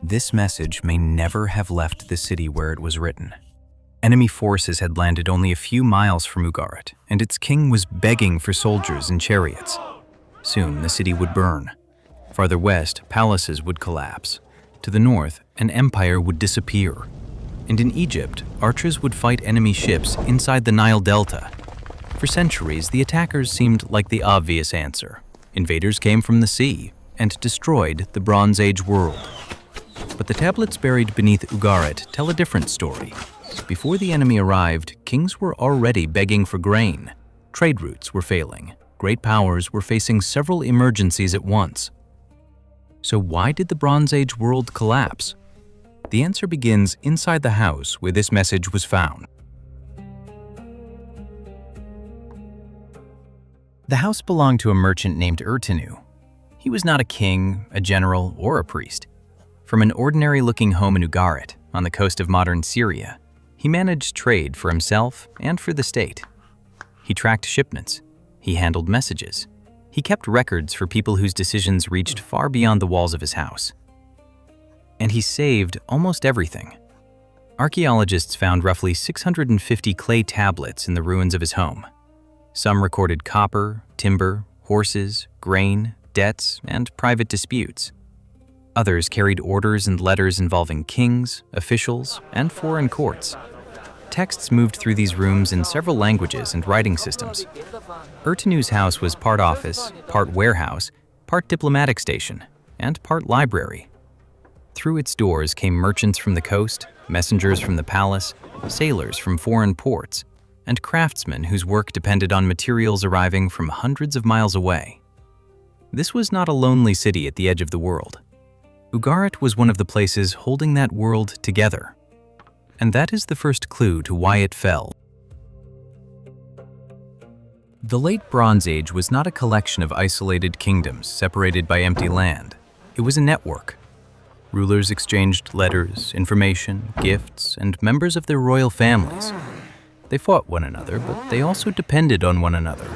This message may never have left the city where it was written. Enemy forces had landed only a few miles from Ugarit, and its king was begging for soldiers and chariots. Soon, the city would burn. Farther west, palaces would collapse. To the north, an empire would disappear. And in Egypt, archers would fight enemy ships inside the Nile Delta. For centuries, the attackers seemed like the obvious answer. Invaders came from the sea and destroyed the Bronze Age world. But the tablets buried beneath Ugarit tell a different story. Before the enemy arrived, kings were already begging for grain. Trade routes were failing. Great powers were facing several emergencies at once. So why did the Bronze Age world collapse? The answer begins inside the house where this message was found. The house belonged to a merchant named Urtanu. He was not a king, a general, or a priest. From an ordinary-looking home in Ugarit, on the coast of modern Syria, he managed trade for himself and for the state. He tracked shipments. He handled messages. He kept records for people whose decisions reached far beyond the walls of his house. And he saved almost everything. Archaeologists found roughly 650 clay tablets in the ruins of his home. Some recorded copper, timber, horses, grain, debts, and private disputes. Others carried orders and letters involving kings, officials, and foreign courts. Texts moved through these rooms in several languages and writing systems. Urtanu's house was part office, part warehouse, part diplomatic station, and part library. Through its doors came merchants from the coast, messengers from the palace, sailors from foreign ports, and craftsmen whose work depended on materials arriving from hundreds of miles away. This was not a lonely city at the edge of the world. Ugarit was one of the places holding that world together. And that is the first clue to why it fell. The Late Bronze Age was not a collection of isolated kingdoms separated by empty land. It was a network. Rulers exchanged letters, information, gifts, and members of their royal families. They fought one another, but they also depended on one another.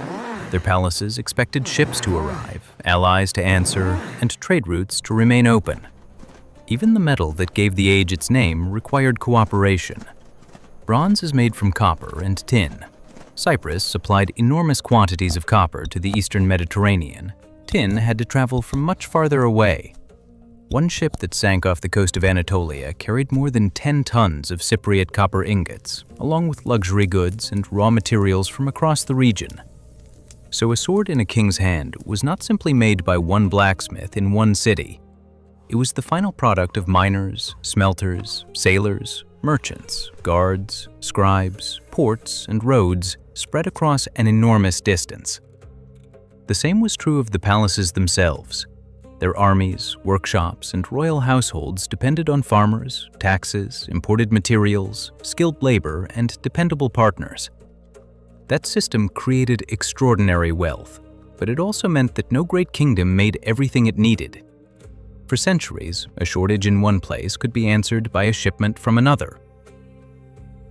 Their palaces expected ships to arrive, allies to answer, and trade routes to remain open. Even the metal that gave the age its name required cooperation. Bronze is made from copper and tin. Cyprus supplied enormous quantities of copper to the eastern Mediterranean. Tin had to travel from much farther away. One ship that sank off the coast of Anatolia carried more than 10 tons of Cypriot copper ingots, along with luxury goods and raw materials from across the region. So a sword in a king's hand was not simply made by one blacksmith in one city. It was the final product of miners, smelters, sailors, merchants, guards, scribes, ports, and roads spread across an enormous distance. The same was true of the palaces themselves. Their armies, workshops, and royal households depended on farmers, taxes, imported materials, skilled labor, and dependable partners. That system created extraordinary wealth, but it also meant that no great kingdom made everything it needed. For centuries, a shortage in one place could be answered by a shipment from another.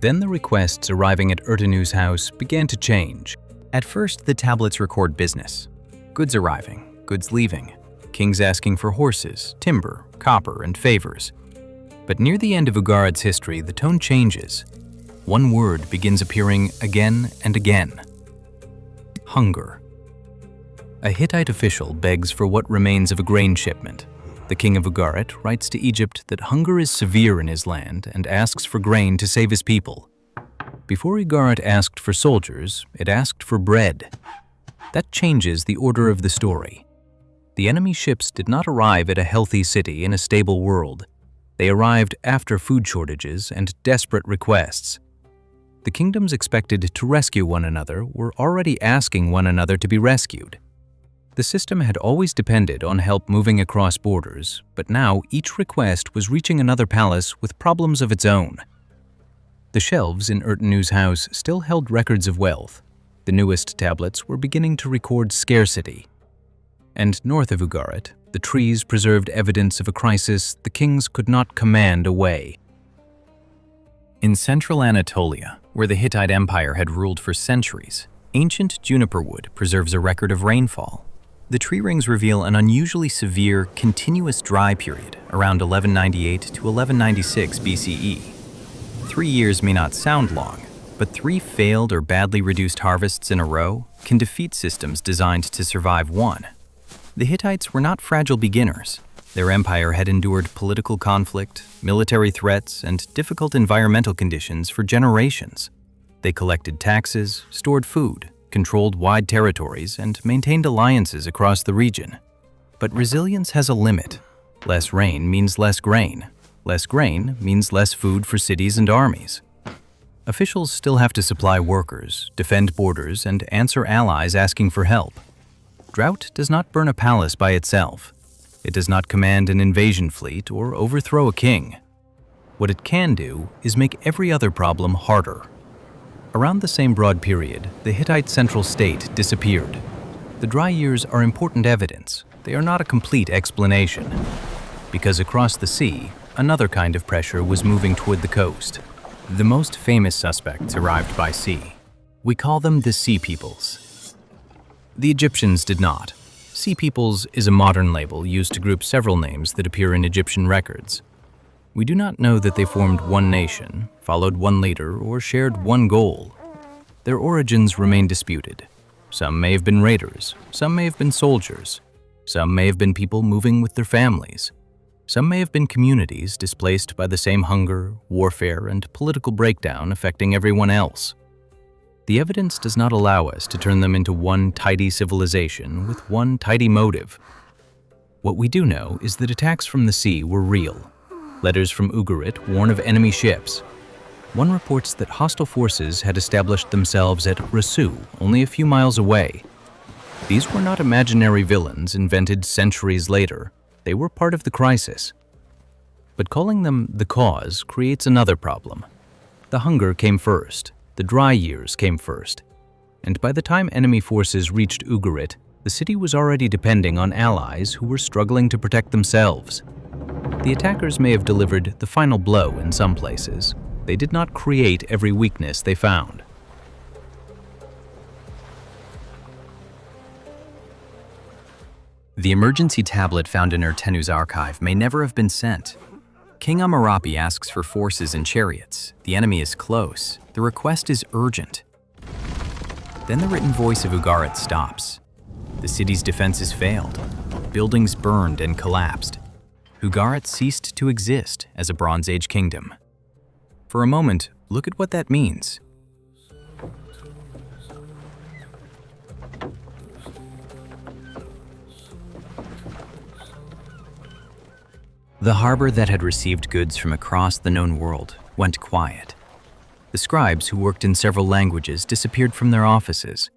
Then the requests arriving at Urtanu's house began to change. At first, the tablets record business. Goods arriving, goods leaving, kings asking for horses, timber, copper, and favors. But near the end of Ugarit's history, the tone changes. One word begins appearing again and again. Hunger. A Hittite official begs for what remains of a grain shipment. The king of Ugarit writes to Egypt that hunger is severe in his land and asks for grain to save his people. Before Ugarit asked for soldiers, it asked for bread. That changes the order of the story. The enemy ships did not arrive at a healthy city in a stable world. They arrived after food shortages and desperate requests. The kingdoms expected to rescue one another were already asking one another to be rescued. The system had always depended on help moving across borders, but now each request was reaching another palace with problems of its own. The shelves in Urtanu's house still held records of wealth. The newest tablets were beginning to record scarcity. And north of Ugarit, the trees preserved evidence of a crisis the kings could not command away. In central Anatolia, where the Hittite Empire had ruled for centuries, ancient juniper wood preserves a record of rainfall. The tree rings reveal an unusually severe, continuous dry period around 1198 to 1196 BCE. 3 years may not sound long, but 3 failed or badly reduced harvests in a row can defeat systems designed to survive one. The Hittites were not fragile beginners. Their empire had endured political conflict, military threats, and difficult environmental conditions for generations. They collected taxes, stored food, controlled wide territories, and maintained alliances across the region. But resilience has a limit. Less rain means less grain. Less grain means less food for cities and armies. Officials still have to supply workers, defend borders, and answer allies asking for help. Drought does not burn a palace by itself. It does not command an invasion fleet or overthrow a king. What it can do is make every other problem harder. Around the same broad period, the Hittite central state disappeared. The dry years are important evidence. They are not a complete explanation. Because across the sea, another kind of pressure was moving toward the coast. The most famous suspects arrived by sea. We call them the Sea Peoples. The Egyptians did not. Sea Peoples is a modern label used to group several names that appear in Egyptian records. We do not know that they formed one nation, followed one leader, or shared one goal. Their origins remain disputed. Some may have been raiders, some may have been soldiers, some may have been people moving with their families. Some may have been communities displaced by the same hunger, warfare, and political breakdown affecting everyone else. The evidence does not allow us to turn them into one tidy civilization with one tidy motive. What we do know is that attacks from the sea were real. Letters from Ugarit warn of enemy ships. One reports that hostile forces had established themselves at Rasu, only a few miles away. These were not imaginary villains invented centuries later. They were part of the crisis. But calling them the cause creates another problem. The hunger came first. The dry years came first. And by the time enemy forces reached Ugarit, the city was already depending on allies who were struggling to protect themselves. The attackers may have delivered the final blow in some places. They did not create every weakness they found. The emergency tablet found in Ertenu's archive may never have been sent. King Amarapi asks for forces and chariots. The enemy is close. The request is urgent. Then the written voice of Ugarit stops. The city's defenses failed. Buildings burned and collapsed. Ugarit ceased to exist as a Bronze Age kingdom. For a moment, look at what that means. The harbor that had received goods from across the known world went quiet. The scribes who worked in several languages disappeared from their offices.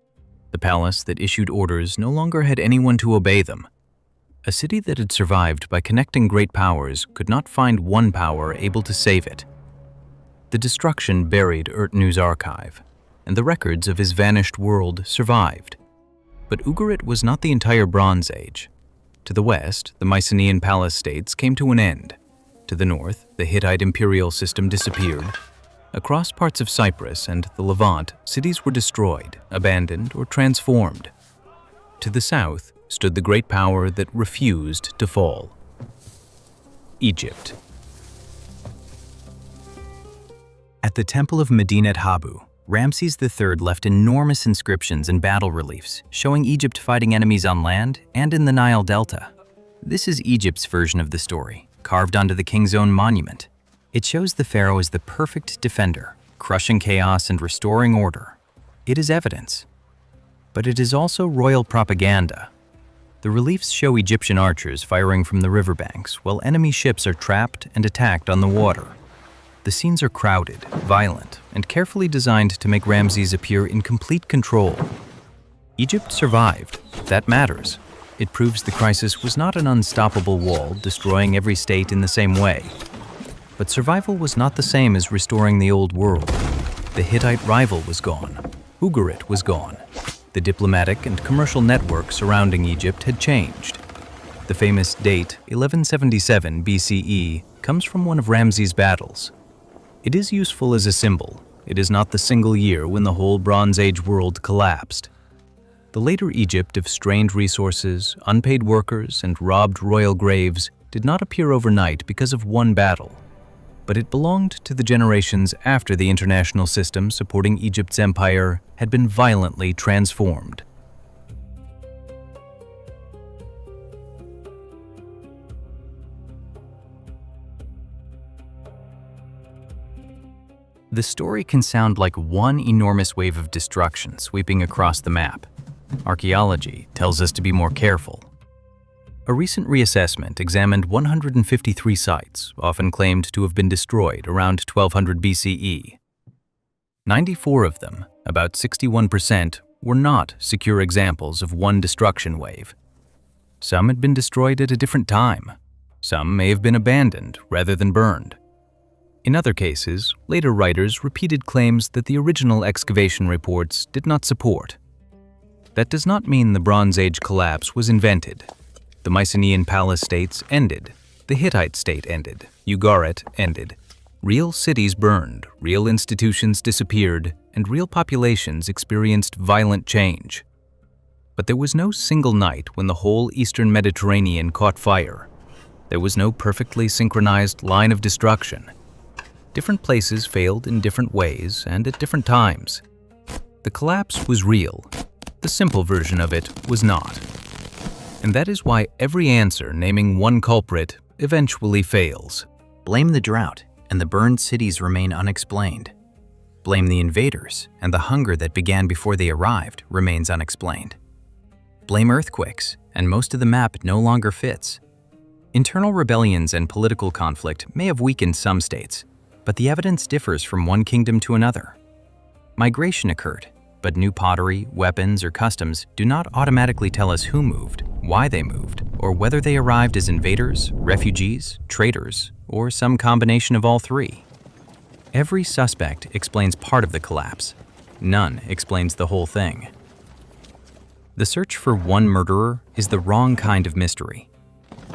The palace that issued orders no longer had anyone to obey them. A city that had survived by connecting great powers could not find one power able to save it. The destruction buried Ertenu's archive, and the records of his vanished world survived. But Ugarit was not the entire Bronze Age. To the west, the Mycenaean palace states came to an end. To the north, the Hittite imperial system disappeared. Across parts of Cyprus and the Levant, cities were destroyed, abandoned, or transformed. To the south stood the great power that refused to fall: Egypt. At the Temple of Medinet Habu, Ramses III left enormous inscriptions and battle reliefs showing Egypt fighting enemies on land and in the Nile Delta. This is Egypt's version of the story, carved onto the king's own monument. It shows the pharaoh as the perfect defender, crushing chaos and restoring order. It is evidence. But it is also royal propaganda. The reliefs show Egyptian archers firing from the riverbanks while enemy ships are trapped and attacked on the water. The scenes are crowded, violent, and carefully designed to make Ramses appear in complete control. Egypt survived. That matters. It proves the crisis was not an unstoppable wall destroying every state in the same way. But survival was not the same as restoring the old world. The Hittite rival was gone. Ugarit was gone. The diplomatic and commercial network surrounding Egypt had changed. The famous date, 1177 BCE, comes from one of Ramses' battles. It is useful as a symbol. It is not the single year when the whole Bronze Age world collapsed. The later Egypt of strained resources, unpaid workers, and robbed royal graves did not appear overnight because of one battle, but it belonged to the generations after the international system supporting Egypt's empire had been violently transformed. The story can sound like one enormous wave of destruction sweeping across the map. Archaeology tells us to be more careful. A recent reassessment examined 153 sites, often claimed to have been destroyed around 1200 BCE. 94 of them, about 61%, were not secure examples of one destruction wave. Some had been destroyed at a different time. Some may have been abandoned rather than burned. In other cases, later writers repeated claims that the original excavation reports did not support. That does not mean the Bronze Age collapse was invented. The Mycenaean palace states ended. The Hittite state ended. Ugarit ended. Real cities burned, real institutions disappeared, and real populations experienced violent change. But there was no single night when the whole eastern Mediterranean caught fire. There was no perfectly synchronized line of destruction. Different places failed in different ways and at different times. The collapse was real. The simple version of it was not. And that is why every answer naming one culprit eventually fails. Blame the drought, and the burned cities remain unexplained. Blame the invaders, and the hunger that began before they arrived remains unexplained. Blame earthquakes, and most of the map no longer fits. Internal rebellions and political conflict may have weakened some states, but the evidence differs from one kingdom to another. Migration occurred, but new pottery, weapons, or customs do not automatically tell us who moved, why they moved, or whether they arrived as invaders, refugees, traders, or some combination of all three. Every suspect explains part of the collapse. None explains the whole thing. The search for one murderer is the wrong kind of mystery.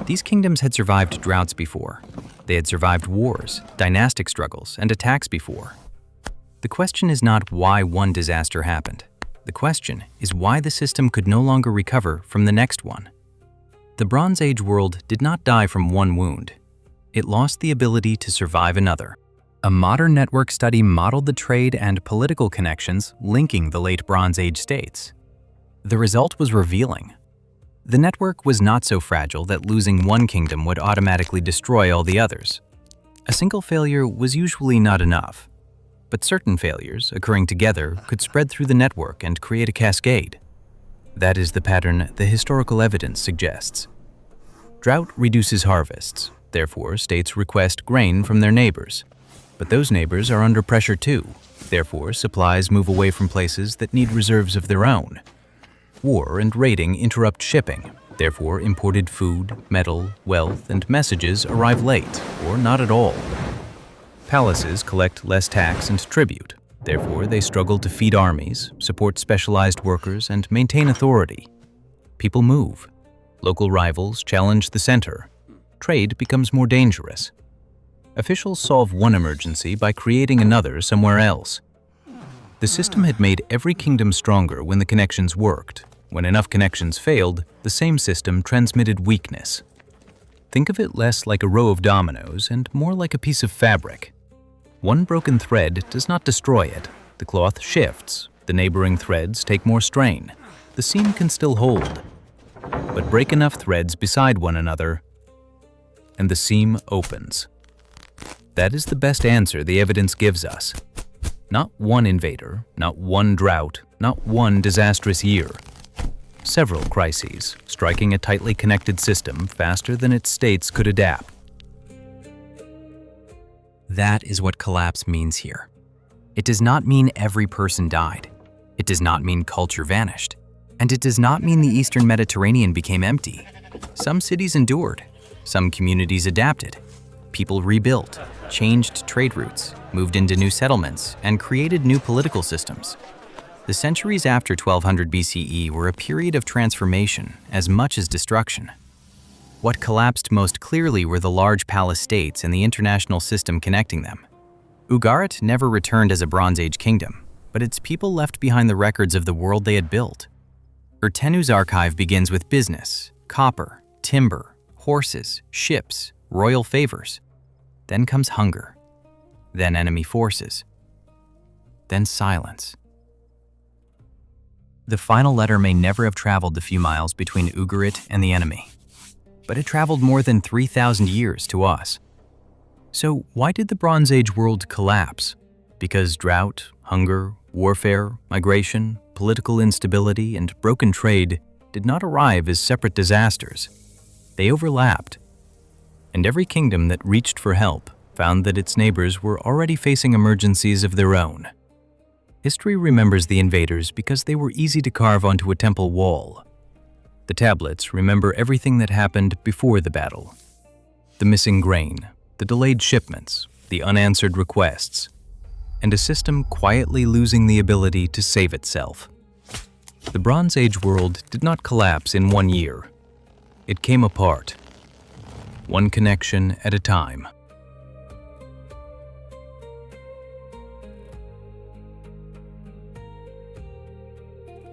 These kingdoms had survived droughts before. They had survived wars, dynastic struggles, and attacks before. The question is not why one disaster happened. The question is why the system could no longer recover from the next one. The Bronze Age world did not die from one wound. It lost the ability to survive another. A modern network study modeled the trade and political connections linking the late Bronze Age states. The result was revealing. The network was not so fragile that losing one kingdom would automatically destroy all the others. A single failure was usually not enough, but certain failures occurring together could spread through the network and create a cascade. That is the pattern the historical evidence suggests. Drought reduces harvests, therefore states request grain from their neighbors. But those neighbors are under pressure too, therefore supplies move away from places that need reserves of their own. War and raiding interrupt shipping, therefore imported food, metal, wealth, and messages arrive late, or not at all. Palaces collect less tax and tribute, therefore they struggle to feed armies, support specialized workers, and maintain authority. People move. Local rivals challenge the center. Trade becomes more dangerous. Officials solve one emergency by creating another somewhere else. The system had made every kingdom stronger when the connections worked. When enough connections failed, the same system transmitted weakness. Think of it less like a row of dominoes and more like a piece of fabric. One broken thread does not destroy it. The cloth shifts. The neighboring threads take more strain. The seam can still hold. But break enough threads beside one another, and the seam opens. That is the best answer the evidence gives us. Not one invader, not one drought, not one disastrous year. Several crises, striking a tightly connected system faster than its states could adapt. That is what collapse means here. It does not mean every person died. It does not mean culture vanished. And it does not mean the Eastern Mediterranean became empty. Some cities endured. Some communities adapted. People rebuilt, changed trade routes, moved into new settlements, and created new political systems. The centuries after 1200 BCE were a period of transformation as much as destruction. What collapsed most clearly were the large palace states and the international system connecting them. Ugarit never returned as a Bronze Age kingdom, but its people left behind the records of the world they had built. Urtenu's archive begins with business, copper, timber, horses, ships, royal favors. Then comes hunger. Then enemy forces. Then silence. The final letter may never have traveled the few miles between Ugarit and the enemy, but it traveled more than 3,000 years to us. So why did the Bronze Age world collapse? Because drought, hunger, warfare, migration, political instability, and broken trade did not arrive as separate disasters. They overlapped, and every kingdom that reached for help found that its neighbors were already facing emergencies of their own. History remembers the invaders because they were easy to carve onto a temple wall. The tablets remember everything that happened before the battle. The missing grain, the delayed shipments, the unanswered requests, and a system quietly losing the ability to save itself. The Bronze Age world did not collapse in 1 year. It came apart, one connection at a time.